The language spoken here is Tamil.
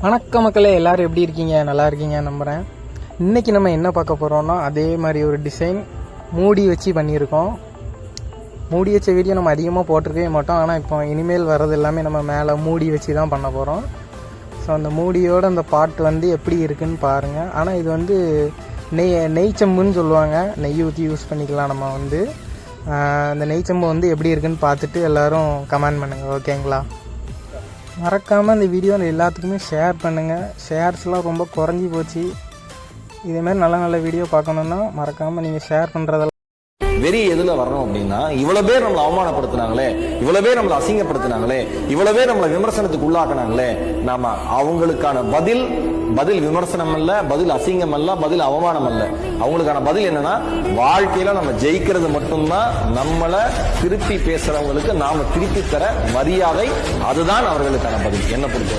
வணக்க மக்களே, எல்லாரும் எப்படி இருக்கீங்க? நல்லா இருக்கீங்க நம்புகிறேன். இன்றைக்கி நம்ம என்ன பார்க்க போகிறோம்னா, அதே மாதிரி ஒரு டிசைன் மூடி வச்சு பண்ணியிருக்கோம். மூடி வச்ச வீடியோ நம்ம அதிகமாக போட்டிருக்கவே மாட்டோம். ஆனால் இப்போ இனிமேல் வர்றது எல்லாமே நம்ம மேலே மூடி வச்சு தான் பண்ண போகிறோம். ஸோ அந்த மூடியோட அந்த பாட்டு எப்படி இருக்குன்னு பாருங்கள். ஆனால் இது நெய்ச்சம்புன்னு சொல்லுவாங்க. நெய் ஊற்றி யூஸ் பண்ணிக்கலாம். நம்ம அந்த நெய்ச்சம்பு எப்படி இருக்குன்னு பார்த்துட்டு எல்லோரும் கமெண்ட் பண்ணுங்கள், ஓகேங்களா? மறக்காமல் இந்த வீடியோ எல்லாத்துக்குமே ஷேர் பண்ணுங்கள். ஷேர்ஸ்லாம் ரொம்ப குறைஞ்சி போச்சு. இதேமாதிரி நல்ல நல்ல வீடியோ பார்க்கணுன்னா மறக்காமல் நீங்கள் ஷேர் பண்ணுறதெல்லாம் வெறி எதுல வரணும் அப்படின்னா, இவ்வளவு பேர் நம்மளை அவமானப்படுத்தினாங்களே, இவ்வளவு பேர் நம்மளை அசிங்கப்படுத்தினாங்களே, இவ்வளவு பேர் நம்மளை விமர்சனத்துக்கு உள்ளாக்குனாங்களே, நாம அவங்களுக்கான பதில் விமர்சனம் அல்ல, பதில் அசிங்கம் அல்ல, பதில் அவமானம் அல்ல. அவங்களுக்கான பதில் என்னன்னா, வாழ்க்கையில நம்ம ஜெயிக்கிறது மட்டும்தான். நம்மளை திருப்பி பேசுறவங்களுக்கு நாம திருப்பி தர மரியாதை, அதுதான் அவர்களுக்கான பதில். என்ன பொறுத்த